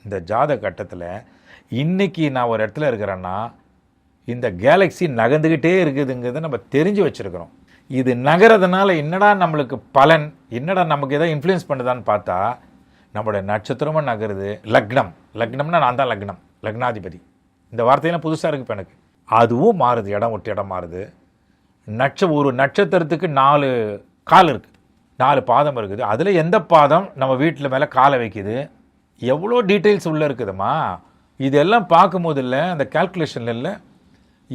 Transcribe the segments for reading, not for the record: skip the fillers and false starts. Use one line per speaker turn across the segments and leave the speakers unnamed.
இந்த ஜாதக கட்டத்தில் இன்றைக்கி நான் ஒரு இடத்துல இருக்கிறேன்னா இந்த கேலக்ஸி நகர்ந்துக்கிட்டே இருக்குதுங்கிறத நம்ம தெரிஞ்சு வச்சுருக்கிறோம். இது நகரதுனால என்னடா நம்மளுக்கு பலன், என்னடா நமக்கு எதாவது இன்ஃப்ளூயன்ஸ் பண்ணுதான்னு பார்த்தா நம்மளுடைய நட்சத்திரமும் நகருது. லக்னம்னா நான் தான் லக்னாதிபதி. இந்த வார்த்தையெல்லாம் புதுசாக இருக்குது இப்போ எனக்கு. அதுவும் மாறுது, இடம் விட்டு இடம் மாறுது. ஒரு நட்சத்திரத்துக்கு 4 கால் இருக்குது, 4 பாதம் இருக்குது. அதில் எந்த பாதம் நம்ம வீட்டில் மேலே காலை வைக்குது, எவ்வளோ டீட்டெயில்ஸ் உள்ளே இருக்குதுமா. இதெல்லாம் பார்க்கும்போது இல்லை, அந்த கால்குலேஷனில் இல்லை,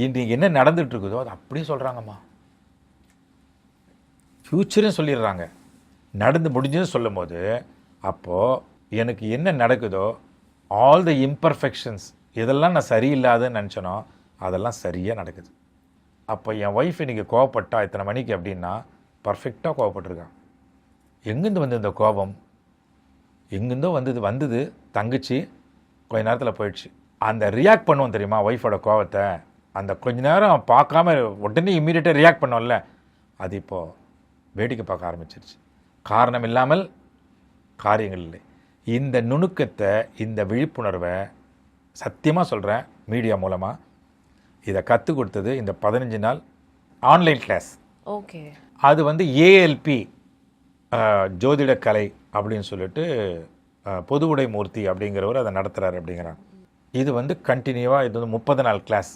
இன்றைக்கி என்ன நடந்துகிட்டு இருக்குதோ அது அப்படியே சொல்கிறாங்கம்மா. ஃப்யூச்சரையும் சொல்லிடுறாங்க, நடந்து முடிஞ்சதும் சொல்லும் போது அப்போது எனக்கு என்ன நடக்குதோ ஆல் த இம்பர்ஃபெக்ஷன்ஸ் இதெல்லாம் நான் சரியில்லாதுன்னு நினச்சனோ அதெல்லாம் சரியாக நடக்குது. அப்போ என் ஒய்ஃப் இன்றைக்கி கோவப்பட்டா இத்தனை மணிக்கு அப்படின்னா பர்ஃபெக்டாக கோவப்பட்டிருக்கான். எங்கேருந்து வந்து இந்த கோபம், எங்கேருந்தோ வந்தது தங்கச்சி கொஞ்ச நேரத்தில் போயிடுச்சு. அந்த ரியாக்ட் பண்ணுவோம் தெரியுமா ஒய்ஃபோட கோவத்தை, அந்த கொஞ்ச நேரம் பார்க்காம உடனே இம்மீடியட்டாக ரியாக்ட் பண்ணோம்ல, அது இப்போது வேடிக்கை பார்க்க ஆரம்பிச்சிருச்சு. காரணம் இல்லாமல் காரியங்கள் இல்லை. இந்த நுணுக்கத்தை, இந்த விழிப்புணர்வை சத்தியமாக சொல்கிறேன், மீடியா மூலமாக இதை கற்றுக் கொடுத்தது இந்த 15 நாள் ஆன்லைன் கிளாஸ்.
ஓகே, அது
வந்து ஏஎல்பி ஜோதிட கலை அப்படின்னு சொல்லிட்டு பொதுவுடை மூர்த்தி அப்படிங்கிறவர் அதை நடத்துகிறார் அப்படிங்கிறாங்க. இது வந்து கண்டினியூவாக இது வந்து 30 நாள் கிளாஸ்.